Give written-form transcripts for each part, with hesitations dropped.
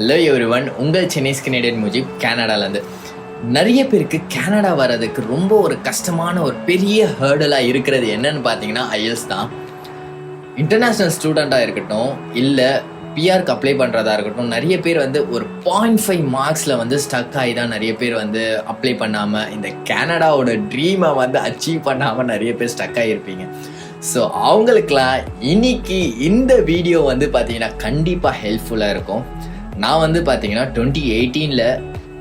Hello everyone, உங்கள் Chennai's Canadian Mujib கனடாலேருந்து. நிறைய பேருக்கு கனடா வர்றதுக்கு ரொம்ப ஒரு கஷ்டமான ஒரு பெரிய ஹேர்டலாக இருக்கிறது என்னன்னு பார்த்தீங்கன்னா ஐஎல்ஸ் தான். இன்டர்நேஷ்னல் ஸ்டூடெண்ட்டாக இருக்கட்டும், இல்லை பிஆருக்கு அப்ளை பண்ணுறதா இருக்கட்டும், நிறைய பேர் ஒரு 0.5 மார்க்ஸில் ஸ்டக் ஆகி தான் நிறைய பேர் அப்ளை பண்ணாமல் இந்த கனடாவோட ட்ரீமை அச்சீவ் பண்ணாமல் நிறைய பேர் ஸ்டக் ஆகியிருப்பீங்க. ஸோ அவங்களுக்கெல்லாம் இன்னைக்கு இந்த வீடியோ பார்த்தீங்கன்னா கண்டிப்பாக ஹெல்ப்ஃபுல்லாக இருக்கும். நான் பார்த்தீங்கன்னா 2018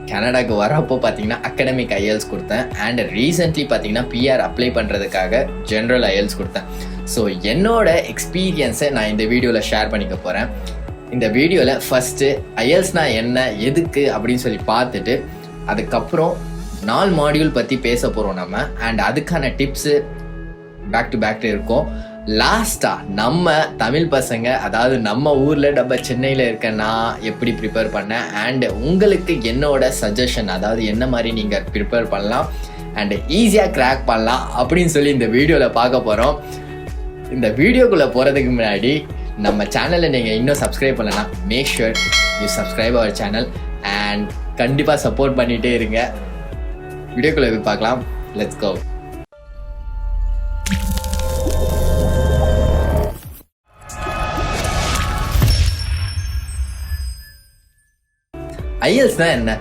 கனடாக்கு வரப்போ பார்த்தீங்கன்னா அகாடமிக் ஐஎல்ஸ் கொடுத்தேன். அண்ட் ரீசெண்ட்லி பார்த்தீங்கன்னா பிஆர் அப்ளை பண்ணுறதுக்காக ஜென்ரல் ஐஎல்ஸ் கொடுத்தேன். ஸோ என்னோட எக்ஸ்பீரியன்ஸை நான் இந்த வீடியோவில் ஷேர் பண்ணிக்க போகிறேன். இந்த வீடியோவில் ஃபஸ்ட்டு ஐஎல்ஸ்னால் என்ன, எதுக்கு அப்படின்னு சொல்லி பார்த்துட்டு அதுக்கப்புறம் 4 மாடியூல் பற்றி பேச போகிறோம் நம்ம. அண்ட் அதுக்கான டிப்ஸு பேக் டு பேக் இருக்கும். லாஸ்ட்டாக நம்ம தமிழ் பசங்க, அதாவது நம்ம ஊரில் நம்ம சென்னையில் இருக்க நான் எப்படி ப்ரிப்பேர் பண்ணேன் அண்ட் உங்களுக்கு என்னோட சஜஷன், அதாவது என்ன மாதிரி நீங்கள் ப்ரிப்பேர் பண்ணலாம் அண்ட் ஈஸியாக கிராக் பண்ணலாம் அப்படின்னு சொல்லி இந்த வீடியோவில் பார்க்க போகிறோம். இந்த வீடியோக்குள்ளே போகிறதுக்கு முன்னாடி நம்ம சேனலை நீங்கள் இன்னும் சப்ஸ்கிரைப் பண்ணலன்னா make sure you subscribe our channel and கண்டிப்பாக சப்போர்ட் பண்ணிகிட்டே இருங்க. வீடியோக்குள்ளே போய் பார்க்கலாம். Let's go. ஐஎல்ஸ்னா என்ன?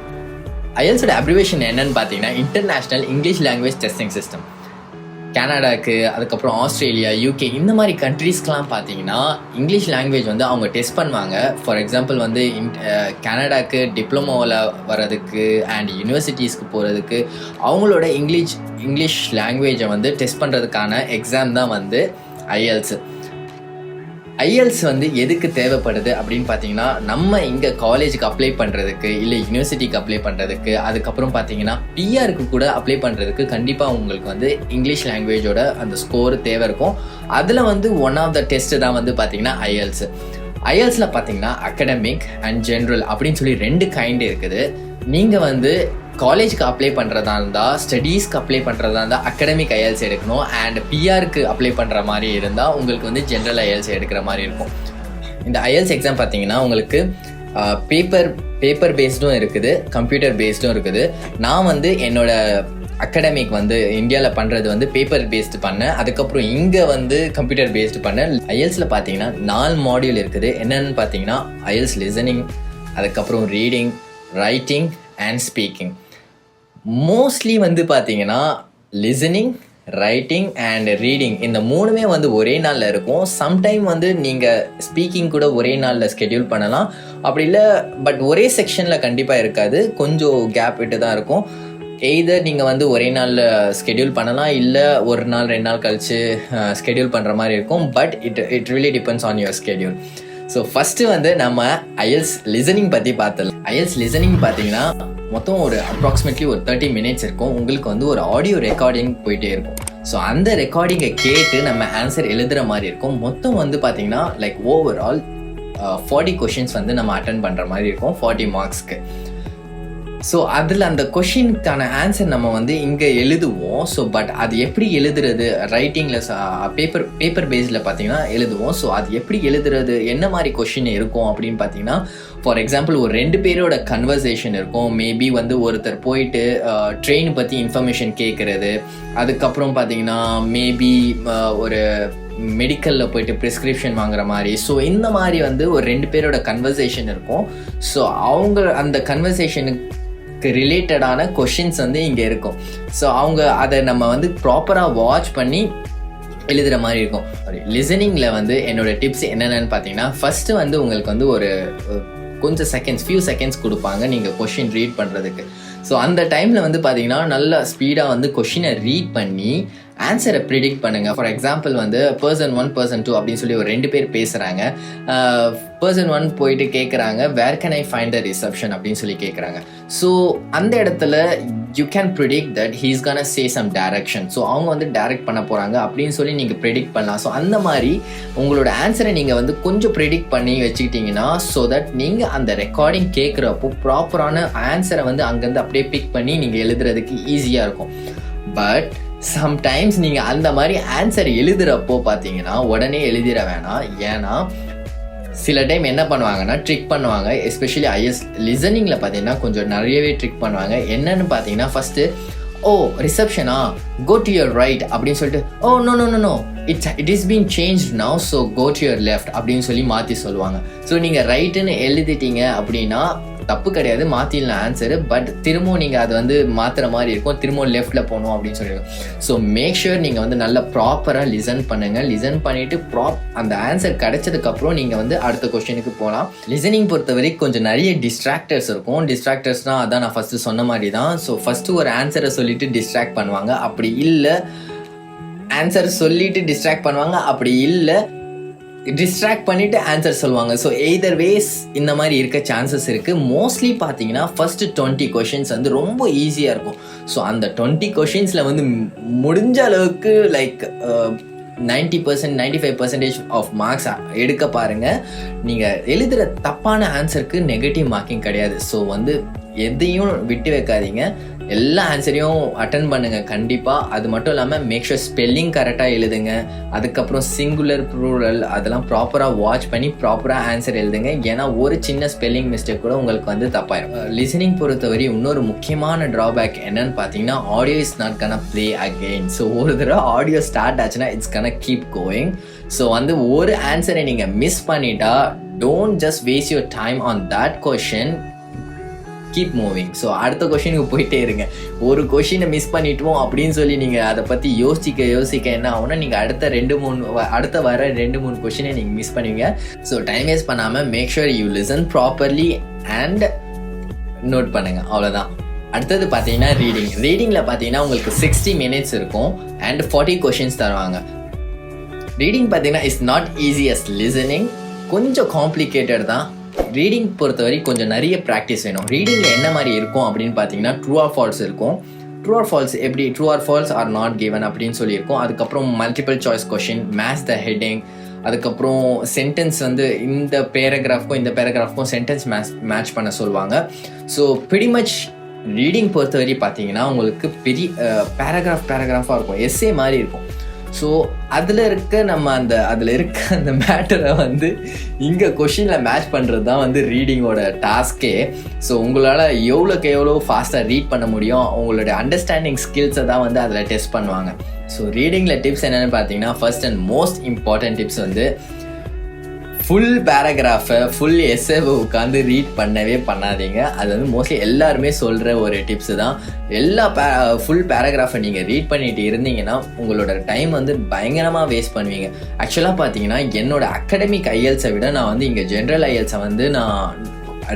ஐஎல்ஸோட அப்ரிவேஷன் என்னன்னு பார்த்தீங்கன்னா international English language testing system. கனடாக்கு, அதுக்கப்புறம் ஆஸ்திரேலியா, யூகே இந்த மாதிரி கண்ட்ரீஸ்க்கெலாம் பார்த்தீங்கன்னா இங்கிலீஷ் லாங்குவேஜ் அவங்க டெஸ்ட் பண்ணுவாங்க. ஃபார் எக்ஸாம்பிள் கனடாக்கு டிப்ளமோவில் வர்றதுக்கு அண்ட் யூனிவர்சிட்டிஸ்க்கு போகிறதுக்கு அவங்களோட இங்கிலீஷ் லாங்குவேஜை டெஸ்ட் பண்ணுறதுக்கான எக்ஸாம் தான் ஐஎல்ஸ். ஐஎல்ஸ் எதுக்கு தேவைப்படுது அப்படின்னு பார்த்தீங்கன்னா, நம்ம இங்கே காலேஜுக்கு அப்ளை பண்ணுறதுக்கு, இல்லை யூனிவர்சிட்டிக்கு அப்ளை பண்ணுறதுக்கு, அதுக்கப்புறம் பார்த்தீங்கன்னா பிஆருக்கு கூட அப்ளை பண்ணுறதுக்கு கண்டிப்பாக உங்களுக்கு இங்கிலீஷ் லாங்குவேஜோட அந்த ஸ்கோர் தேவை இருக்கும். அதில் ஒன் ஆஃப் த டெஸ்ட்டு தான் பார்த்தீங்கன்னா ஐஎல்ஸ். ஐஎல்ஸில் பார்த்தீங்கன்னா அகடமிக் அண்ட் ஜென்ரல் அப்படின்னு சொல்லி 2 கைண்ட் இருக்குது. நீங்கள் காலேஜுக்கு அப்ளை பண்ணுறதா இருந்தால், ஸ்டடீஸ்க்கு அப்ளை பண்ணுறதா இருந்தால் அகடமிக் ஐஎல்ஸ் எடுக்கணும். அண்ட் பிஆருக்கு அப்ளை பண்ணுற மாதிரி இருந்தால் உங்களுக்கு ஜென்ரல் ஐஎல்ஸ் எடுக்கிற மாதிரி இருக்கும். இந்த ஐஎல்ஸ் எக்ஸாம் பார்த்தீங்கன்னா உங்களுக்கு பேப்பர் பேஸ்டும் இருக்குது, கம்ப்யூட்டர் பேஸ்டும் இருக்குது. நான் என்னோட அகடமிக் இந்தியாவில் பண்ணுறது பேப்பர் பேஸ்டு பண்ணேன். அதுக்கப்புறம் இங்கே கம்ப்யூட்டர் பேஸ்டு பண்ணேன். ஐஎல்ஸில் பார்த்தீங்கன்னா 4 மாடியூல் இருக்குது. என்னென்னு பார்த்தீங்கன்னா ஐஎல்ஸ் லிசனிங், அதுக்கப்புறம் reading, writing and speaking. Mostly பார்த்தீங்கன்னா லிசனிங், ரைட்டிங் அண்ட் ரீடிங் இந்த 3மே ஒரே நாளில் இருக்கும். சம்டைம் நீங்கள் ஸ்பீக்கிங் கூட ஒரே நாளில் ஸ்கெடியூல் பண்ணலாம். அப்படி இல்லை, பட் ஒரே செக்ஷனில் கண்டிப்பாக இருக்காது, கொஞ்சம் கேப் விட்டு தான் இருக்கும். எய்தர் நீங்கள் ஒரே நாளில் ஸ்கெடியூல் பண்ணலாம், இல்லை 1 நாள் 2 நாள் கழித்து ஸ்கெடியூல் பண்ணுற மாதிரி இருக்கும். But it really depends on your schedule. So first நம்ம ஐஎல்ஸ் லிசனிங் பற்றி பார்த்தலாம். ஐஎல்ஸ் லிசனிங் பார்த்தீங்கன்னா மொத்தம் அப்ராக்சிமேட்லி 30 மினிட்ஸ் இருக்கும். உங்களுக்கு ஒரு ஆடியோ ரெக்கார்டிங் போயிட்டே இருக்கும். ஸோ அந்த ரெக்கார்டிங்கை கேட்டு நம்ம ஆன்சர் எழுதுகிற மாதிரி இருக்கும். மொத்தம் பார்த்தீங்கன்னா லைக் ஓவரால் 40 கொஷின்ஸ் நம்ம அட்டென்ட் பண்ணுற மாதிரி இருக்கும், 40 மார்க்ஸ்க்கு. ஸோ அதில் அந்த கொஷினுக்கான ஆன்சர் நம்ம இங்கே எழுதுவோம். ஸோ பட் அது எப்படி எழுதுறது, ரைட்டிங்கில் பேப்பர் பேஸில் பார்த்தீங்கன்னா எழுதுவோம். ஸோ அது எப்படி எழுதுறது, என்ன மாதிரி கொஷின் இருக்கும் அப்படின்னு பார்த்தீங்கன்னா, ஃபார் எக்ஸாம்பிள் ஒரு 2 பேரோட கன்வர்சேஷன் இருக்கும். மேபி ஒருத்தர் போயிட்டு ட்ரெயின் பற்றி இன்ஃபர்மேஷன் கேட்குறது, அதுக்கப்புறம் பார்த்தீங்கன்னா மேபி ஒரு மெடிக்கலில் போயிட்டு ப்ரிஸ்கிரிப்ஷன் வாங்குற மாதிரி. ஸோ இந்த மாதிரி ஒரு 2 பேரோட கன்வர்சேஷன் இருக்கும். ஸோ அவங்க அந்த கன்வர்சேஷனுக்கு ரிலேட்டடான கொஷின்ஸ் இங்கே இருக்கும். ஸோ அவங்க அதை நம்ம ப்ராப்பராக வாட்ச் பண்ணி எழுதுகிற மாதிரி இருக்கும். லிசனிங்கில் என்னோட டிப்ஸ் என்னென்னு பார்த்தீங்கன்னா, ஃபஸ்ட்டு உங்களுக்கு ஒரு கொஞ்சம் ஃபியூ செகண்ட்ஸ் கொடுப்பாங்க நீங்கள் கொஷின் ரீட் பண்ணுறதுக்கு. ஸோ அந்த டைமில் பார்த்தீங்கன்னா நல்லா ஸ்பீடாக கொஷினை ரீட் பண்ணி ஆன்சரை ப்ரிடிக்ட் பண்ணுங்கள். ஃபார் எக்ஸாம்பிள் person 1 person 2 அப்படின்னு சொல்லி ஒரு 2 பேர் பேசுகிறாங்க. person 1 போயிட்டு கேட்குறாங்க, where can I find the reception அப்படின்னு சொல்லி கேட்குறாங்க. ஸோ அந்த இடத்துல you can predict that he's gonna say some direction. So அவங்க டைரக்ட் பண்ண போகிறாங்க அப்படின்னு சொல்லி நீங்கள் ப்ரிடிக்ட் பண்ணலாம். ஸோ அந்த மாதிரி உங்களோட ஆன்சரை நீங்கள் கொஞ்சம் ப்ரிடிக்ட் பண்ணி வச்சுக்கிட்டிங்கன்னா, ஸோ தட் நீங்கள் அந்த ரெக்கார்டிங் கேட்குறப்போ ப்ராப்பரான ஆன்சரை அங்கேருந்து அப்படியே பிக் பண்ணி நீங்கள் எழுதுறதுக்கு ஈஸியாக இருக்கும். பட் சம்டைம்ஸ் நீங்கள் அந்த மாதிரி ஆன்சர் எழுதுகிறப்போ பார்த்தீங்கன்னா உடனே எழுதிட வேணாம். ஏன்னா சில டைம் என்ன பண்ணுவாங்கன்னா ட்ரிக் பண்ணுவாங்க. எஸ்பெஷலி ஐஎஸ் லிசனிங்கில் பார்த்தீங்கன்னா கொஞ்சம் நிறையவே ட்ரிக் பண்ணுவாங்க. என்னன்னு பார்த்தீங்கன்னா ஃபஸ்ட்டு ரிசப்ஷனா கோ டு யுவர் ரைட் அப்படின்னு சொல்லிட்டு no it is been change now so go to your left அப்படின்னு சொல்லி மாற்றி சொல்லுவாங்க. ஸோ நீங்கள் ரைட்டுன்னு எழுதிட்டீங்க அப்படின்னா தப்பு கிடையாது, மாற்றிடலாம் ஆன்சரு. பட் திரும்பவும் நீங்கள் அது வந்து மாற்றுற மாதிரி இருக்கும், திரும்பவும் லெஃப்ட்டில் போகணும் அப்படின்னு சொல்லியிருக்கோம். ஸோ மேக் ஷுர் நீங்கள் வந்து நல்லா ப்ராப்பராக லிசன் பண்ணுங்கள். லிசன் பண்ணிவிட்டு அந்த ஆன்சர் கிடைச்சதுக்கப்புறம் நீங்கள் வந்து அடுத்த கொஸ்டினுக்கு போகலாம். லிசனிங் பொறுத்தவரை கொஞ்சம் நிறைய டிஸ்ட்ராக்டர்ஸ் இருக்கும். டிஸ்ட்ராக்டர்ஸ்னால் அதான் நான் ஃபஸ்ட்டு சொன்ன மாதிரி தான். ஸோ ஃபஸ்ட்டு ஒரு ஆன்சரை சொல்லிவிட்டு டிஸ்ட்ராக்ட் பண்ணுவாங்க, அப்படி இல்லை ஆன்சர் சொல்லிவிட்டு டிஸ்ட்ராக்ட் பண்ணுவாங்க, அப்படி இல்லை டிஸ்ட்ராக்ட் பண்ணிட்டு ஆன்சர் சொல்லுவாங்க. ஸோ எய்தர் வேஸ் இந்த மாதிரி இருக்க சான்சஸ் இருக்குது. மோஸ்ட்லி பார்த்தீங்கன்னா ஃபர்ஸ்ட் 20 கொஷின்ஸ் வந்து ரொம்ப ஈஸியாக இருக்கும். ஸோ அந்த 20 கொஷின்ஸில் வந்து முடிஞ்ச அளவுக்கு லைக் 90% 95% ஆஃப் மார்க்ஸ் எடுக்க பாருங்கள். நீங்கள் எழுதுகிற தப்பான ஆன்சருக்கு நெகட்டிவ் மார்க்கிங் கிடையாது. ஸோ வந்து எதையும் விட்டு வைக்காதீங்க, எல்லா ஆன்சரையும் அட்டன் பண்ணுங்கள் கண்டிப்பாக. அது மட்டும் இல்லாமல் மேக் ஷுர் ஸ்பெல்லிங் கரெக்டாக எழுதுங்க. அதுக்கப்புறம் சிங்குலர் ப்ளூரல் அதெல்லாம் ப்ராப்பராக வாட்ச் பண்ணி ப்ராப்பராக ஆன்சர் எழுதுங்க. ஏன்னா ஒரு சின்ன ஸ்பெல்லிங் மிஸ்டேக் கூட உங்களுக்கு வந்து தப்பாயிடும். லிசனிங் பொறுத்தவரை இன்னொரு முக்கியமான ட்ராபேக் என்னன்னு பார்த்தீங்கன்னா audio is not Kanaa play again. So ஒரு தடவை ஆடியோ ஸ்டார்ட் ஆச்சுன்னா it's Kanaa keep going. So வந்து ஒரு ஆன்சரை நீங்கள் மிஸ் பண்ணிட்டா don't just waste your time on that question, keep moving. So அடுத்த கொஷினுக்கு போயிட்டே இருங்க. ஒரு கொஷினை மிஸ் பண்ணிட்டோம் அப்படின்னு சொல்லி நீங்கள் அதை பற்றி யோசிக்க என்ன ஆகும்னா நீங்கள் அடுத்த வர 2-3 கொஷினை நீங்கள் மிஸ் பண்ணுவீங்க. ஸோ டைம் வேஸ்ட் பண்ணாமல் make sure you listen properly and note பண்ணுங்கள். அவ்வளோதான். அடுத்தது பார்த்தீங்கன்னா ரீடிங்கில் பார்த்தீங்கன்னா உங்களுக்கு 60 minutes இருக்கும் அண்ட் 40 கொஷின்ஸ் தருவாங்க. ரீடிங் பார்த்தீங்கன்னா it's not easy as listening, கொஞ்சம் காம்ப்ளிகேட்டட் தான். ரீடிங் பொறுத்தவரை கொஞ்சம் நிறைய ப்ராக்டிஸ் வேணும். ரீடிங்கில் என்ன மாதிரி இருக்கும் அப்படின்னு பார்த்தீங்கன்னா ட்ரூ ஆர் ஃபால்ஸ் இருக்கும். ட்ரூ ஆர் ஃபால்ஸ் எப்படி true or false or not given அப்படின்னு சொல்லியிருக்கோம். அதுக்கப்புறம் multiple choice question, match the heading, அதுக்கப்புறம் சென்டென்ஸ் வந்து இந்த பேராகிராஃப்க்கும் சென்டென்ஸ் மேட்ச் பண்ண சொல்லுவாங்க. ஸோ பிரிட்டி மச் ரீடிங் பொறுத்தவரை பார்த்தீங்கன்னா உங்களுக்கு பெரிய பேராகிராஃபாக இருக்கும், எஸ்ஸே மாதிரி இருக்கும். ஸோ அதில் இருக்க அந்த மேட்டரை வந்து இங்கே கொஷினில் மேட்ச் பண்ணுறது தான் வந்து ரீடிங்கோட டாஸ்கே. ஸோ உங்களால் எவ்வளோ ஃபாஸ்ட்டாக ரீட் பண்ண முடியும், உங்களோட அண்டர்ஸ்டாண்டிங் ஸ்கில்ஸை தான் வந்து அதில் டெஸ்ட் பண்ணுவாங்க. ஸோ ரீடிங்கில் டிப்ஸ் என்னென்னு பார்த்தீங்கன்னா first and most important tips வந்து ஃபுல் பேராகிராஃபை ஃபுல் எஸ்ஸேவை உட்காந்து ரீட் பண்ணவே பண்ணாதீங்க. அது வந்து மோஸ்ட்லி எல்லாருமே சொல்கிற ஒரு டிப்ஸு தான். ஃபுல் பேராகிராஃபை நீங்கள் ரீட் பண்ணிட்டு இருந்தீங்கன்னா உங்களோட டைம் வந்து பயங்கரமாக வேஸ்ட் பண்ணுவீங்க. ஆக்சுவலாக பார்த்தீங்கன்னா என்னோட அகாடமிக் ஐஎல்ஸை விட நான் வந்து இங்கே ஜென்ரல் ஐஎல்ஸை வந்து நான்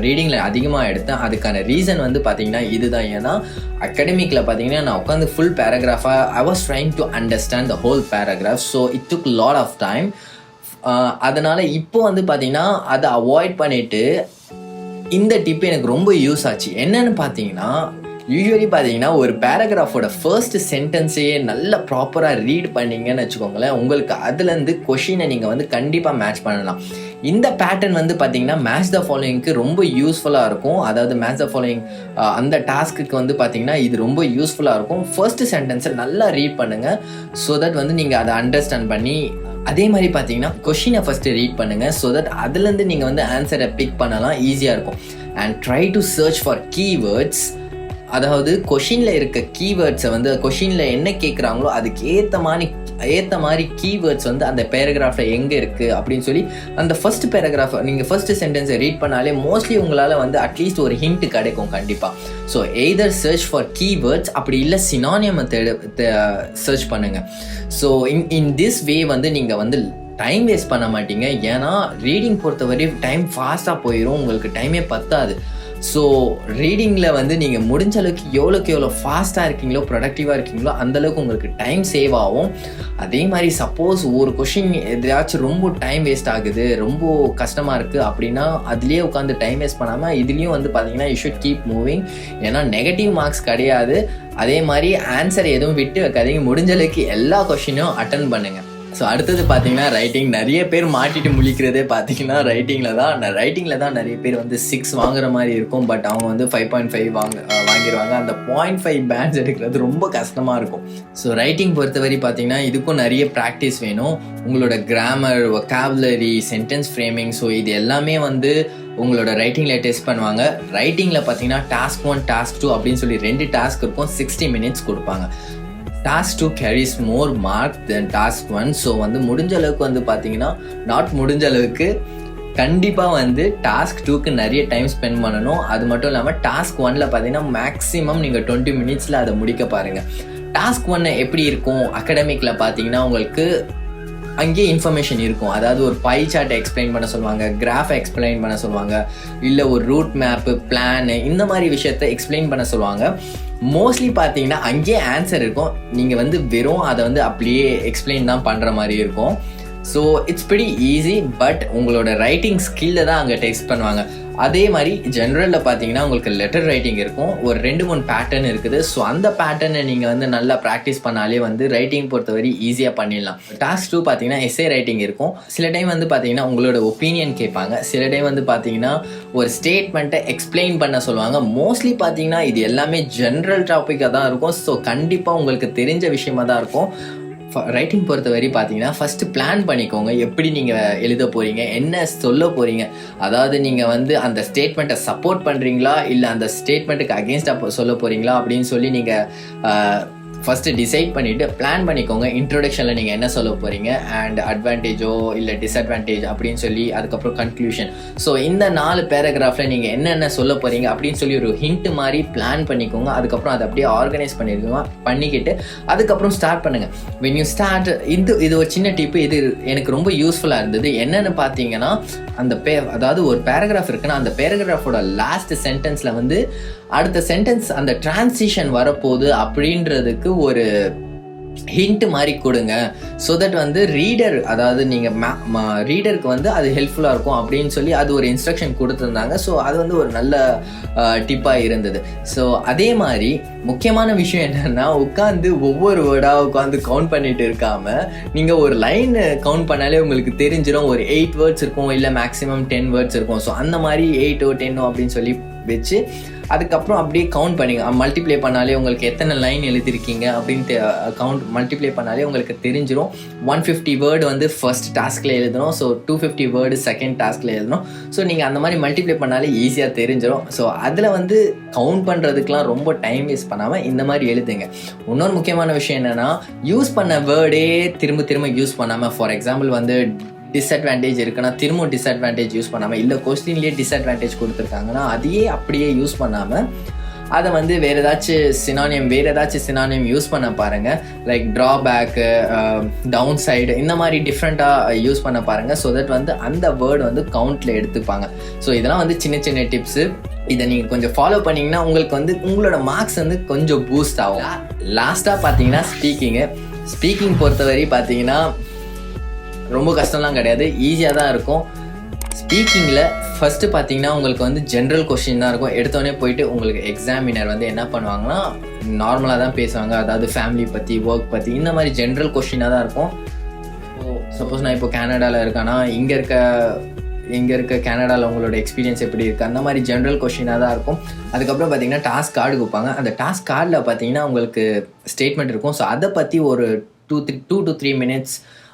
ரீடிங்கில் அதிகமாக எடுத்தேன். அதுக்கான ரீசன் வந்து பார்த்தீங்கன்னா இதுதான். ஏன்னா அகாடமிக்கில் பார்த்தீங்கன்னா நான் உட்காந்து ஃபுல் பேராகிராஃபாக I was trying to understand the whole paragraph. So it took lot of time. அதனால் இப்போ வந்து பார்த்தீங்கன்னா அதை அவாய்ட் பண்ணிவிட்டு இந்த டிப்பு எனக்கு ரொம்ப யூஸ் ஆச்சு. என்னென்னு பார்த்தீங்கன்னா யூஸ்வலி பார்த்தீங்கன்னா ஒரு பேராகிராஃபோட ஃபர்ஸ்ட் சென்டென்ஸையே நல்லா ப்ராப்பராக ரீட் பண்ணிங்கன்னு வச்சுக்கோங்களேன், உங்களுக்கு அதுலேருந்து கொஷினை நீங்கள் வந்து கண்டிப்பாக மேட்ச் பண்ணலாம். இந்த பேட்டர்ன் வந்து பார்த்தீங்கன்னா மேட்ச் த ஃபாலோயிங்க்கு ரொம்ப யூஸ்ஃபுல்லாக இருக்கும். அதாவது மேட்ச் த ஃபாலோயிங் அந்த டாஸ்க்கு வந்து பார்த்தீங்கன்னா இது ரொம்ப யூஸ்ஃபுல்லாக இருக்கும். ஃபர்ஸ்ட் சென்டென்ஸை நல்லா ரீட் பண்ணுங்கள். ஸோ தட் வந்து நீங்கள் அதை அண்டர்ஸ்டாண்ட் பண்ணி அதே மாதிரி பார்த்தீங்கன்னா கொஷினை ஃபஸ்ட்டு ரீட் பண்ணுங்கள். ஸோ தட் அதுலேருந்து நீங்கள் வந்து ஆன்சரை பிக் பண்ணலாம், ஈஸியாக இருக்கும். And try to search for keywords. அதாவது கொஷினில் இருக்க கீவேர்ட்ஸை வந்து கொஷினில் என்ன கேட்குறாங்களோ அதுக்கு ஏற்ற மாதிரி கீவேர்ட்ஸ் வந்து அந்த பேராகிராஃபில் எங்கே இருக்குது அப்படின்னு சொல்லி அந்த ஃபர்ஸ்ட் பேராகிராஃபை நீங்கள் ஃபர்ஸ்ட் சென்டென்ஸை ரீட் பண்ணாலே மோஸ்ட்லி உங்களால் வந்து அட்லீஸ்ட் ஒரு ஹிண்ட் கிடைக்கும் கண்டிப்பாக. So either search for keywords, அப்படி இல்லை சினானியமை சர்ச் பண்ணுங்கள். ஸோ இன் திஸ் வே வந்து நீங்கள் வந்து டைம் வேஸ்ட் பண்ண மாட்டீங்க. ஏன்னா ரீடிங் பொறுத்தவரை டைம் ஃபாஸ்ட்டாக போயிடும், உங்களுக்கு டைமே பத்தாது. ஸோ ரீடிங்கில் வந்து நீங்கள் முடிஞ்ச அளவுக்கு எவ்வளோ ஃபாஸ்ட்டாக இருக்கீங்களோ ப்ரொடக்டிவாக இருக்கீங்களோ அந்தளவுக்கு உங்களுக்கு டைம் சேவ் ஆகும். அதே மாதிரி சப்போஸ் ஒரு கொஷின் எதையாச்சும் ரொம்ப டைம் வேஸ்ட் ஆகுது, ரொம்ப கஷ்டமாக இருக்குது அப்படின்னா அதுலேயே உட்காந்து டைம் வேஸ்ட் பண்ணாமல் இதுலேயும் வந்து பார்த்தீங்கன்னா யூ ஷுட் கீப் மூவிங். ஏன்னா நெகட்டிவ் மார்க்ஸ் கிடையாது. அதே மாதிரி ஆன்சர் எதுவும் விட்டு வைக்காதீங்க. முடிஞ்ச அளவுக்கு எல்லா கொஷினும் அட்டன் பண்ணுங்கள். ஸோ அடுத்தது பார்த்தீங்கன்னா ரைட்டிங். நிறைய பேர் மாட்டிட்டு முழிக்கிறதே பார்த்தீங்கன்னா ரைட்டிங்கில் தான் நிறைய பேர் வந்து 6 வாங்குற மாதிரி இருக்கும். பட் அவங்க வந்து 5.5 வாங்கிடுவாங்க. அந்த 0.5 பேட்ச் எடுக்கிறது ரொம்ப கஷ்டமாக இருக்கும். ஸோ ரைட்டிங் பொறுத்தவரை பார்த்தீங்கன்னா இதுக்கும் நிறைய ப்ராக்டிஸ் வேணும். உங்களோட grammar, vocabulary, sentence framing, so இது எல்லாமே வந்து உங்களோட ரைட்டிங்கில் டெஸ்ட் பண்ணுவாங்க. ரைட்டிங்கில் பார்த்தீங்கன்னா டாஸ்க் 1, டாஸ்க் 2 அப்படின்னு சொல்லி 2 டாஸ்க் இருக்கும். 60 minutes கொடுப்பாங்க. டாஸ்க் 2 கேரிஸ் மோர் மார்க் தென் டாஸ்க் 1. ஸோ வந்து முடிஞ்ச அளவுக்கு வந்து பார்த்தீங்கன்னா முடிஞ்ச அளவுக்கு கண்டிப்பாக வந்து டாஸ்க் 2க்கு நிறைய டைம் ஸ்பெண்ட் பண்ணணும். அது மட்டும் இல்லாமல் டாஸ்க் 1ல் பார்த்தீங்கன்னா மேக்ஸிமம் நீங்கள் 20 minutesல அதை முடிக்க பாருங்கள். டாஸ்க் 1 எப்படி இருக்கும் அகாடமிக்கில் பார்த்தீங்கன்னா உங்களுக்கு அங்கேயே இன்ஃபர்மேஷன் இருக்கும். அதாவது ஒரு பை சார்ட்டை எக்ஸ்பிளைன் பண்ண சொல்லுவாங்க, கிராஃபை எக்ஸ்பிளைன் பண்ண சொல்லுவாங்க, இல்லை ஒரு ரூட் மேப்பு, பிளானு, இந்த மாதிரி விஷயத்தை எக்ஸ்பிளைன் பண்ண சொல்லுவாங்க. மோஸ்ட்லி பார்த்தீங்கன்னா அங்கேயே ஆன்சர் இருக்கும். நீங்கள் வந்து வெறும் அதை வந்து அப்படியே எக்ஸ்பிளைன் தான் பண்ணுற மாதிரி இருக்கும். So it's very easy. But உங்களோட ரைட்டிங் ஸ்கில்லை தான் அங்கே டெஸ்ட் பண்ணுவாங்க. அதே மாதிரி ஜென்ரலில் பார்த்தீங்கன்னா உங்களுக்கு லெட்டர் ரைட்டிங் இருக்கும். ஒரு 2-3 பேட்டர்ன் இருக்குது. ஸோ அந்த பேட்டர்னை நீங்கள் வந்து நல்லா ப்ராக்டிஸ் பண்ணாலே வந்து ரைட்டிங் பொறுத்தவரை ஈஸியாக பண்ணிடலாம். டாஸ்க் 2 பார்த்தீங்கன்னா எஸ்ஏ ரைட்டிங் இருக்கும். சில டைம் வந்து பார்த்தீங்கன்னா உங்களோட ஒப்பீனியன் கேட்பாங்க. சில டைம் வந்து பார்த்தீங்கன்னா ஒரு ஸ்டேட்மெண்ட்டை எக்ஸ்பிளைன் பண்ண சொல்லுவாங்க. மோஸ்ட்லி பார்த்தீங்கன்னா இது எல்லாமே ஜென்ரல் டாப்பிக்காக தான் இருக்கும். ஸோ கண்டிப்பாக உங்களுக்கு தெரிஞ்ச விஷயமாக தான் இருக்கும். ரைட்டிங் பொறுத்தவரை பார்த்தீங்கன்னா ஃபஸ்ட்டு பிளான் பண்ணிக்கோங்க. எப்படி நீங்கள் எழுத போகிறீங்க, என்ன சொல்ல போகிறீங்க. அதாவது நீங்கள் வந்து அந்த ஸ்டேட்மெண்ட்டை சப்போர்ட் பண்ணுறீங்களா இல்லை அந்த ஸ்டேட்மெண்ட்டுக்கு அகெயின்ஸ்டாக சொல்ல போகிறீங்களா அப்படின்னு சொல்லி நீங்கள் ஃபஸ்ட்டு டிசைட் பண்ணிவிட்டு பிளான் பண்ணிக்கோங்க. இன்ட்ரோடக்ஷனில் நீங்கள் என்ன சொல்ல போகிறீங்க, அண்ட் அட்வான்டேஜோ இல்லை டிஸ்அட்வான்டேஜ் அப்படின்னு சொல்லி, அதுக்கப்புறம் கன்க்ளூஷன். ஸோ இந்த 4 பேராகிராஃபில் நீங்கள் என்னென்ன சொல்ல போகிறீங்க அப்படின்னு சொல்லி ஒரு ஹிண்ட் மாதிரி பிளான் பண்ணிக்கோங்க. அதுக்கப்புறம் அதை அப்படியே ஆர்கனைஸ் பண்ணிக்கிட்டு அதுக்கப்புறம் ஸ்டார்ட் பண்ணுங்கள். வென் யூ ஸ்டார்ட், இது ஒரு சின்ன டிப்பு. இது எனக்கு ரொம்ப யூஸ்ஃபுல்லாக இருந்தது. என்னென்னு பார்த்தீங்கன்னா அதாவது ஒரு பேராகிராஃப் இருக்குன்னா அந்த பேராகிராஃபோட லாஸ்ட் சென்டென்ஸில் வந்து அடுத்த சென்டென்ஸ் அந்த டிரான்சிஷன் வரப்போகுது அப்படின்றதுக்கு ஒரு ஹிண்ட் மாதிரி கொடுங்க. ஸோ தட் வந்து ரீடர், அதாவது நீங்கள் ரீடருக்கு வந்து அது ஹெல்ப்ஃபுல்லாக இருக்கும் அப்படின்னு சொல்லி அது ஒரு இன்ஸ்ட்ரக்ஷன் கொடுத்துருந்தாங்க. ஸோ அது வந்து ஒரு நல்ல டிப்பாக இருந்தது. ஸோ அதே மாதிரி முக்கியமான விஷயம் என்னென்னா, உட்காந்து ஒவ்வொரு வேர்டாக உட்காந்து கவுண்ட் பண்ணிட்டு இருக்காமல் நீங்கள் ஒரு லைன் கவுண்ட் பண்ணாலே உங்களுக்கு தெரிஞ்சிடும். ஒரு 8 words இருக்கும், இல்லை மேக்ஸிமம் 10 words இருக்கும். ஸோ அந்த மாதிரி 8 or 10 அப்படின்னு சொல்லி வச்சு அதுக்கப்புறம் அப்படியே கவுண்ட் பண்ணிங்க. மல்டிப்ளை பண்ணாலே உங்களுக்கு எத்தனை லைன் எழுதிருக்கீங்க அப்படின்ட்டு மல்டிப்ளை பண்ணாலே உங்களுக்கு தெரிஞ்சிடும். 150 word வந்து ஃபர்ஸ்ட் டாஸ்கில் எழுதணும். ஸோ 250 word செகண்ட் டாஸ்கில் எழுதணும். ஸோ நீங்கள் அந்த மாதிரி மல்டிப்ளை பண்ணாலே ஈஸியாக தெரிஞ்சிடும். ஸோ அதில் வந்து கவுண்ட் பண்ணுறதுக்கெலாம் ரொம்ப டைம் வேஸ்ட் பண்ணாமல் இந்த மாதிரி எழுதுங்க. இன்னொரு முக்கியமான விஷயம் என்னென்னா, யூஸ் பண்ண வேர்டே திரும்ப யூஸ் பண்ணாமல், ஃபார் எக்ஸாம்பிள் வந்து டிஸ்அட்வான்டேஜ் இருக்குன்னா திரும்ப டிஸ்அட்வான்டேஜ் யூஸ் பண்ணாமல், இல்லை கொஸ்டின்லேயே டிஸ்அட்வான்டேஜ் கொடுத்துருக்காங்கன்னா அதையே அப்படியே யூஸ் பண்ணாமல் அதை வந்து வேறு ஏதாச்சும் சினானியம் யூஸ் பண்ண பாருங்கள். லைக் ட்ராபேக்கு, டவுன் சைடு, இந்த மாதிரி டிஃப்ரெண்ட்டாக யூஸ் பண்ண பாருங்கள். ஸோ தட் வந்து அந்த வேர்டு வந்து கவுண்டில் எடுத்துப்பாங்க. ஸோ இதெல்லாம் வந்து சின்ன சின்ன டிப்ஸு. இதை நீங்கள் கொஞ்சம் ஃபாலோ பண்ணிங்கன்னா உங்களுக்கு வந்து உங்களோட மார்க்ஸ் வந்து கொஞ்சம் பூஸ்ட் ஆகும். லாஸ்ட்டாக பார்த்தீங்கன்னா ஸ்பீக்கிங் பொறுத்தவரை பார்த்தீங்கன்னா ரொம்ப கஷ்டம்லாம் கிடையாது, ஈஸியாக தான் இருக்கும். ஸ்பீக்கிங்கில் ஃபஸ்ட்டு பார்த்தீங்கன்னா உங்களுக்கு வந்து ஜென்ரல் கொஸ்டின் தான் இருக்கும். எடுத்தோடனே போயிட்டு உங்களுக்கு எக்ஸாமினர் வந்து என்ன பண்ணுவாங்கன்னா நார்மலாக தான் பேசுவாங்க. அதாவது ஃபேமிலி பற்றி, ஒர்க் பற்றி, இந்த மாதிரி ஜென்ரல் கொஸ்டினாக தான் இருக்கும். சப்போஸ் நான் இப்போ கனடாவில் இருக்கேன்னா இங்கே இருக்க கனடாவில் உங்களோட எக்ஸ்பீரியன்ஸ் எப்படி இருக்குது, அந்த மாதிரி ஜென்ரல் கொஸ்டினாக தான் இருக்கும். அதுக்கப்புறம் பார்த்தீங்கன்னா டாஸ்க் கார்டு கொடுப்பாங்க. அந்த டாஸ்க் கார்டில் பார்த்தீங்கன்னா உங்களுக்கு ஸ்டேட்மெண்ட் இருக்கும். ஸோ அதை பற்றி ஒரு 2 to 3 minutes,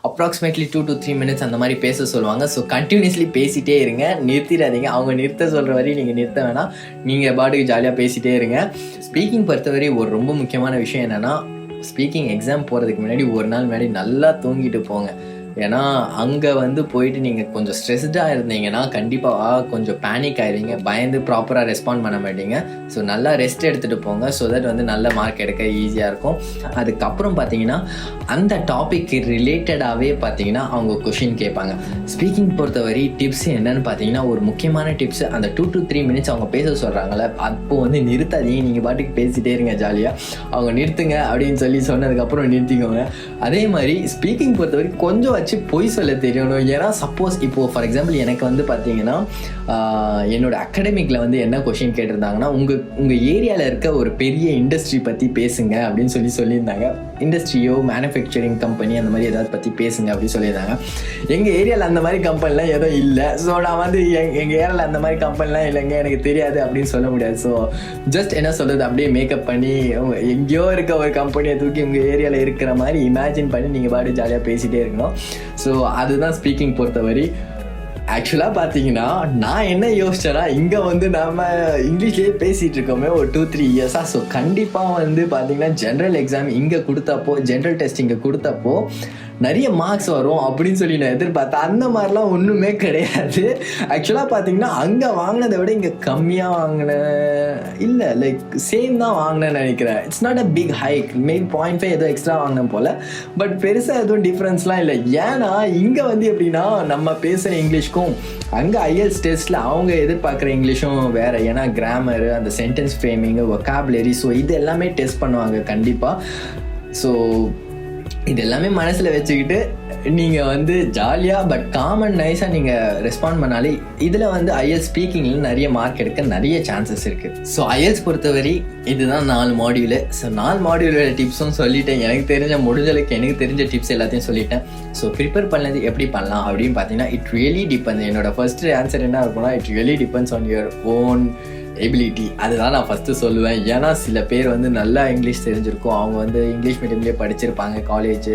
approximately 2 to 3 minutes அந்த மாதிரி பேச சொல்லுவாங்க. ஸோ கண்டினியூஸ்லி பேசிகிட்டே இருங்க, நிறுத்திடாதீங்க. அவங்க நிறுத்த சொல்கிற வரையும் நீங்கள் நிறுத்த வேணாம், நீங்கள் பாட்டுக்கு ஜாலியாக பேசிகிட்டே இருங்க. ஸ்பீக்கிங் பொறுத்தவரை ஒரு ரொம்ப முக்கியமான விஷயம் என்னென்னா, ஸ்பீக்கிங் எக்ஸாம் போகிறதுக்கு முன்னாடி ஒரு நாள் முன்னாடி நல்லா தூங்கிட்டு போங்க. ஏன்னா அங்கே வந்து போயிட்டு நீங்கள் கொஞ்சம் ஸ்ட்ரெஸ்டாக இருந்தீங்கன்னா கண்டிப்பாக கொஞ்சம் பேனிக் ஆயிடுவீங்க, பயந்து ப்ராப்பராக ரெஸ்பாண்ட் பண்ண மாட்டீங்க. ஸோ நல்லா ரெஸ்ட் எடுத்துகிட்டு போங்க. ஸோ தட் வந்து நல்ல மார்க் எடுக்க ஈஸியாக இருக்கும். அதுக்கப்புறம் பார்த்தீங்கன்னா அந்த டாபிக் ரிலேட்டடாகவே பார்த்தீங்கன்னா அவங்க கொஷின் கேட்பாங்க. ஸ்பீக்கிங் பொறுத்தவரை டிப்ஸ் என்னென்னு பார்த்தீங்கன்னா, ஒரு முக்கியமான டிப்ஸ், அந்த 2 to 3 minutes அவங்க பேச சொல்கிறாங்களே அப்போது வந்து நிறுத்தாதீங்க, நீங்கள் பாட்டுக்கு பேசிகிட்டே இருங்க ஜாலியாக. அவங்க நிறுத்துங்க அப்படின்னு சொல்லி சொன்னதுக்கப்புறம் நிறுத்திக்கோங்க. அதே மாதிரி ஸ்பீக்கிங் பொறுத்தவரை கொஞ்சம் கொஞ்சமாச்சு பொய் சொல்ல தெரியணும். ஏன்னா சப்போஸ் இப்போது ஃபார் எக்ஸாம்பிள் எனக்கு வந்து பார்த்தீங்கன்னா என்னோட அகாடமிக்கில் வந்து என்ன கொஷின் கேட்டிருந்தாங்கன்னா, உங்கள் ஏரியாவில் இருக்க ஒரு பெரிய இண்டஸ்ட்ரி பற்றி பேசுங்க அப்படின்னு சொல்லியிருந்தாங்க. இண்டஸ்ட்ரியோ மேனுஃபேக்சரிங் கம்பெனி அந்த மாதிரி ஏதாவது பற்றி பேசுங்க அப்படின்னு சொல்லியிருந்தாங்க. எங்கள் ஏரியாவில் அந்த மாதிரி கம்பெனிலாம் எதுவும் இல்லை. ஸோ நான் வந்து எங்கள் ஏரியாவில் அந்த மாதிரி கம்பெனிலாம் இல்லைங்க, எனக்கு தெரியாது அப்படின்னு சொல்ல முடியாது. ஸோ ஜஸ்ட் என்ன சொல்கிறது, அப்படியே மேக்கப் பண்ணி எங்கேயோ இருக்க ஒரு கம்பெனியை தூக்கி உங்கள் ஏரியாவில் இருக்கிற மாதிரி இமேஜின் பண்ணி நீங்கள் பாட்டு ஜாலியாக பேசிகிட்டே இருக்கணும். ஸோ அதுதான் ஸ்பீக்கிங் பொறுத்தவரை. ஆக்சுவலாக பார்த்தீங்கன்னா நான் என்ன யோசிச்சேன்னா, இங்கே வந்து நம்ம இங்கிலீஷ்லேயே பேசிகிட்டு இருக்கோமே ஒரு 2-3 இயர்ஸாக. ஸோ கண்டிப்பாக வந்து பார்த்தீங்கன்னா ஜென்ரல் எக்ஸாம் இங்கே கொடுத்தப்போ, ஜென்ரல் டெஸ்ட் இங்கே கொடுத்தப்போ நிறைய மார்க்ஸ் வரும் அப்படின்னு சொல்லி நான் எதிர்பார்த்தேன். அந்த மாதிரிலாம் ஒன்றுமே கிடையாது. ஆக்சுவலாக பார்த்தீங்கன்னா அங்கே வாங்கினதை விட இங்கே கம்மியாக வாங்கினேன், இல்லை லைக் சேம் தான் வாங்கினேன்னு நினைக்கிறேன். It's not a big hike, main 0.5 ஏதோ எக்ஸ்ட்ரா வாங்கினேன் போல். பட் பெருசாக எதுவும் டிஃப்ரென்ஸ்லாம் இல்லை. ஏன்னா இங்கே வந்து எப்படின்னா நம்ம பேசுகிற இங்கிலீஷ்க்கும் அங்கே ஐஎல்ஸ் டெஸ்ட்டில் அவங்க எதிர்பார்க்குற இங்கிலீஷும் வேறு. ஏன்னா கிராமரு, அந்த சென்டென்ஸ் ஃப்ரேமிங்கு, வொக்காபுலரி, ஸோ இது எல்லாமே டெஸ்ட் பண்ணுவாங்க கண்டிப்பாக. ஸோ இது எல்லாமே மனசில் வச்சுக்கிட்டு நீங்கள் வந்து ஜாலியாக பட் காமன் நைஸாக நீங்கள் ரெஸ்பாண்ட் பண்ணாலே இதில் வந்து ஐஎல்ஸ் ஸ்பீக்கிங்கில் நிறைய மார்க் எடுக்க நிறைய சான்சஸ் இருக்குது. ஸோ ஐஎல்ஸ் பொறுத்தவரை இதுதான் 4 மாடியூலு. ஸோ 4 மாடியூலோட டிப்ஸும் சொல்லிட்டேன். எனக்கு தெரிஞ்ச டிப்ஸ் எல்லாத்தையும் சொல்லிட்டேன். ஸோ ப்ரிப்பேர் பண்ணது எப்படி பண்ணலாம் அப்படின்னு பார்த்தீங்கன்னா, இட் ரியலி டிபெண்ட்ஸ். என்னோட ஃபர்ஸ்ட் ஆன்சர் என்ன இருக்கும்னா, it really depends on your own ability. அதுதான் நான் ஃபஸ்ட்டு சொல்லுவேன். ஏன்னா சில பேர் வந்து நல்லா இங்கிலீஷ் தெரிஞ்சிருக்கும், அவங்க வந்து இங்கிலீஷ் மீடியம்லேயே படிச்சிருப்பாங்க காலேஜ்,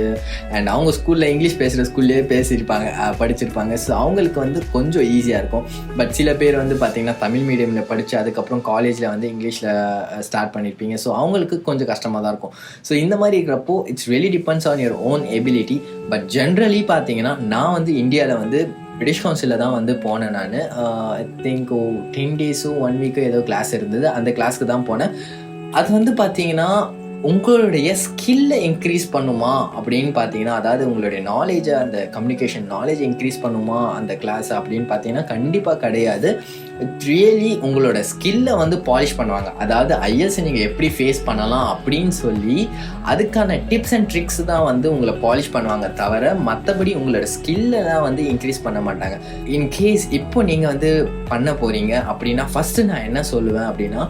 அண்ட் அவங்க ஸ்கூலில் இங்கிலீஷ் பேசுகிற ஸ்கூல்லேயே படிச்சிருப்பாங்க. ஸோ அவங்களுக்கு வந்து கொஞ்சம் ஈஸியாக இருக்கும். பட் சில பேர் வந்து பார்த்திங்கன்னா தமிழ் மீடியமில் படித்து அதுக்கப்புறம் காலேஜில் வந்து இங்கிலீஷில் ஸ்டார்ட் பண்ணியிருப்பீங்க. ஸோ அவங்களுக்கு கொஞ்சம் கஷ்டமாக தான் இருக்கும். ஸோ இந்த மாதிரி இருக்கிறப்போ it's really depends on your own ability. But generally பார்த்தீங்கன்னா நான் வந்து இந்தியாவில் வந்து பிரிட்டிஷ் கவுன்சிலில் தான் வந்து போனேன். நான் ஐ திங்க் 10 டேஸோ 1 வீக்கோ ஏதோ கிளாஸ் இருந்தது, அந்த கிளாஸ்க்கு தான் போனேன். அது வந்து பார்த்தீங்கன்னா உங்களுடைய ஸ்கில்லை இன்க்ரீஸ் பண்ணுமா அப்படின்னு பார்த்தீங்கன்னா, அதாவது உங்களுடைய நாலேஜை, அந்த கம்யூனிகேஷன் நாலேஜ் இன்க்ரீஸ் பண்ணுமா அந்த கிளாஸ் அப்படின்னு பார்த்தீங்கன்னா கண்டிப்பாக கிடையாது. ரியலி உங்களோட ஸ்கில்லை வந்து பாலிஷ் பண்ணுவாங்க. அதாவது ஐஎல்ஸ் நீங்கள் எப்படி ஃபேஸ் பண்ணலாம் அப்படின்னு சொல்லி அதுக்கான டிப்ஸ் அண்ட் ட்ரிக்ஸ் தான் வந்து உங்களை பாலிஷ் பண்ணுவாங்க தவிர மற்றபடி உங்களோட ஸ்கில்லை தான் வந்து இன்க்ரீஸ் பண்ண மாட்டாங்க. இன்கேஸ் இப்போ நீங்கள் வந்து பண்ண போகிறீங்க அப்படின்னா ஃபஸ்ட்டு நான் என்ன சொல்லுவேன் அப்படின்னா,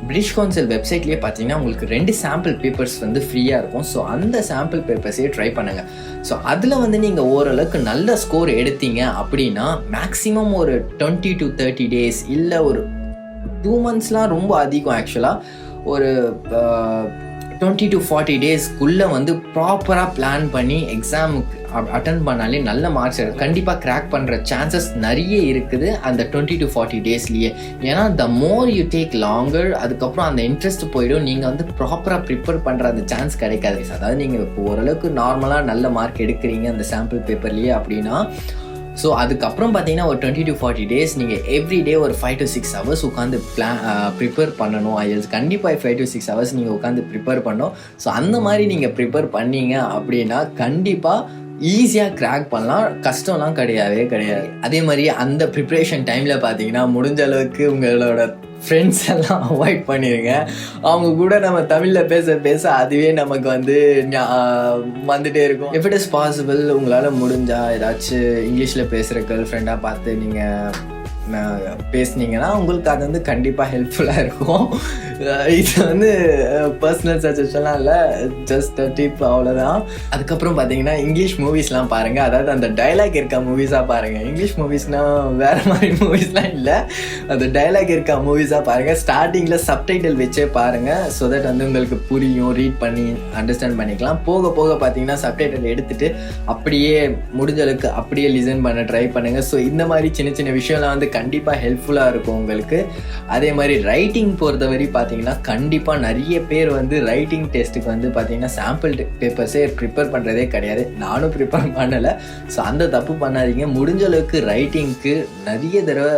பிரிட்டிஷ் கவுன்சில் வெப்சைட்லேயே பார்த்தீங்கன்னா உங்களுக்கு 2 சாம்பிள் பேப்பர்ஸ் வந்து ஃப்ரீயாக இருக்கும். ஸோ அந்த சாம்பிள் பேப்பர்ஸே ட்ரை பண்ணுங்கள். ஸோ அதில் வந்து நீங்கள் ஓரளவுக்கு நல்ல ஸ்கோர் எடுத்தீங்க அப்படின்னா மேக்ஸிமம் ஒரு 20 to 30 days, இல்லை ஒரு 2 monthsலாம் ரொம்ப அதிகம். ஆக்சுவலாக ஒரு 20 to 40 daysக்குள்ளே வந்து ப்ராப்பராக பிளான் பண்ணி எக்ஸாமுக்கு அட்டன் பண்ணாலே நல்ல மார்க்ஸ் கண்டிப்பாக கிராக் பண்ணுற சான்சஸ் நிறைய இருக்குது அந்த 20 to 40 daysலேயே. ஏன்னா த மோர் யூ டேக் லாங்கர், அதுக்கப்புறம் அந்த இன்ட்ரெஸ்ட் போயிடும், நீங்கள் வந்து ப்ராப்பராக ப்ரிப்பேர் பண்ணுற அந்த சான்ஸ் கிடைக்காது. அதாவது நீங்கள் இப்போ ஓரளவுக்கு நார்மலாக நல்ல மார்க் எடுக்கிறீங்க அந்த சாம்பிள் பேப்பர்லேயே அப்படின்னா, ஸோ அதுக்கப்புறம் பார்த்தீங்கன்னா ஒரு 20 to 40 days நீங்கள் எவ்ரிடே ஒரு 5 to 6 hours உட்காந்து ப்ரிப்பேர் பண்ணணும். ஐஎல்ஸ் கண்டிப்பாக 5 to 6 hours நீங்கள் உட்காந்து ப்ரிப்பேர் பண்ணணும். ஸோ அந்த மாதிரி நீங்கள் ப்ரிப்பேர் பண்ணீங்க அப்படின்னா கண்டிப்பாக ஈஸியாக கிராக் பண்ணலாம், கஷ்டம்லாம் கிடையாது. அதே மாதிரி அந்த ப்ரிப்ரேஷன் டைமில் பார்த்தீங்கன்னா முடிஞ்ச அளவுக்கு உங்களோட ஃப்ரெண்ட்ஸ் எல்லாம் அவாய்ட் பண்ணிடுங்க. அவங்க கூட நம்ம தமிழில் பேச அதுவே நமக்கு வந்து வந்துட்டே இருக்கும். இஃப் இட் இஸ் பாசிபிள் உங்களால் முடிஞ்சால் ஏதாச்சும் இங்கிலீஷில் பேசுகிற கேர்ள் ஃப்ரெண்டாக பார்த்து நீங்கள் பேசுனீங்கன்னா உங்களுக்கு அது வந்து கண்டிப்பாக ஹெல்ப்ஃபுல்லாக இருக்கும். இது வந்து பர்சனல் சஜஷன்லாம் இல்லை, ஜஸ்ட் டிப், அவ்வளோதான். அதுக்கப்புறம் பார்த்தீங்கன்னா இங்கிலீஷ் மூவிஸ்லாம் பாருங்கள். அதாவது அந்த டைலாக் இருக்க மூவிஸாக பாருங்கள். இங்கிலீஷ் மூவிஸ்னால் வேறு மாதிரி மூவிஸ்லாம் இல்லை, அந்த டைலாக் இருக்க மூவிஸாக பாருங்கள். ஸ்டார்டிங்கில் சப்டைட்டில் வச்சே பாருங்கள். ஸோ தட் வந்து உங்களுக்கு புரியும், ரீட் பண்ணி அண்டர்ஸ்டாண்ட் பண்ணிக்கலாம். போக போக பார்த்தீங்கன்னா சப்டைட்டில் எடுத்துகிட்டு அப்படியே முடிஞ்ச அளவுக்கு அப்படியே லிசன் பண்ண ட்ரை பண்ணுங்கள். ஸோ இந்த மாதிரி சின்ன சின்ன விஷயம்லாம் வந்து கண்டிப்பாக ஹெல்ப்ஃபுல்லாக இருக்கும் உங்களுக்கு. அதே மாதிரி ரைட்டிங் பொறுத்தவரை பார்த்தீங்கன்னா கண்டிப்பாக நிறைய பேர் வந்து ரைட்டிங் டெஸ்ட்டுக்கு வந்து பார்த்தீங்கன்னா சாம்பிள் பேப்பர்ஸே ப்ரிப்பேர் பண்ணுறதே கிடையாது. நானும் ப்ரிப்பேர் பண்ணலை. ஸோ அந்த தப்பு பண்ணாதீங்க. முடிஞ்ச அளவுக்கு ரைட்டிங்க்கு நிறைய தடவை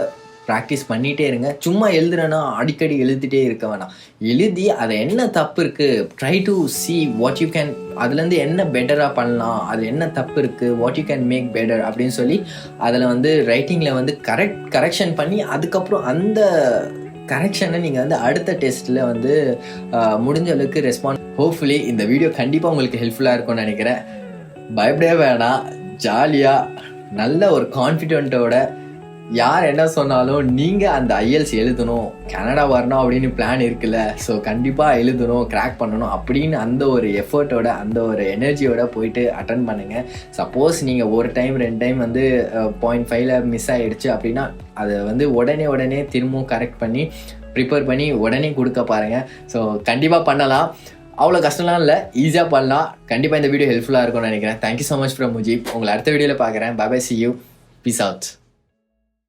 ப்ராக்டிஸ் பண்ணிகிட்டே இருங்க. சும்மா எழுதுறேன்னா அடிக்கடி எழுதிட்டே இருக்க வேணாம். எழுதி அதை என்ன தப்பு இருக்குது, try to see what you can, அதுலேருந்து என்ன பெட்டராக பண்ணலாம், அது என்ன தப்பு இருக்குது, what you can make better அப்படின்னு சொல்லி அதில் வந்து ரைட்டிங்கில் வந்து கரெக்ஷன் பண்ணி அதுக்கப்புறம் அந்த கரெக்ஷனை நீங்கள் வந்து அடுத்த டெஸ்ட்டில் வந்து முடிஞ்ச அளவுக்கு ரெஸ்பாண்ட். ஹோப்ஃபுல்லி இந்த வீடியோ கண்டிப்பாக உங்களுக்கு ஹெல்ப்ஃபுல்லாக இருக்கும்னு நினைக்கிறேன். பயப்படவே வேணாம், ஜாலியாக நல்ல ஒரு கான்ஃபிடென்ட்டோட யார் என்ன சொன்னாலும் நீங்கள் அந்த ஐஎல்ஸ் எழுதணும், கனடா வரணும் அப்படின்னு பிளான் இருக்குல்ல, ஸோ கண்டிப்பாக எழுதணும், கிராக் பண்ணணும் அப்படின்னு அந்த ஒரு எஃபர்ட்டோட அந்த ஒரு எனர்ஜியோட போயிட்டு அட்டன் பண்ணுங்கள். சப்போஸ் நீங்கள் ஒரு டைம் 2 டைம் வந்து 0.5ல் மிஸ் ஆகிடுச்சு அப்படின்னா அதை வந்து உடனே திரும்பவும் கரெக்ட் பண்ணி ப்ரிப்பேர் பண்ணி உடனே கொடுக்க பாருங்கள். ஸோ கண்டிப்பாக பண்ணலாம், அவ்வளோ கஷ்டம்லாம் இல்லை, ஈஸியாக பண்ணலாம். கண்டிப்பாக இந்த வீடியோ ஹெல்ப்ஃபுல்லாக இருக்கும்னு நினைக்கிறேன். Thank you so much from Mujeeb. உங்களை அடுத்த வீடியோவில் பார்க்குறேன். Bye bye, see you, peace out.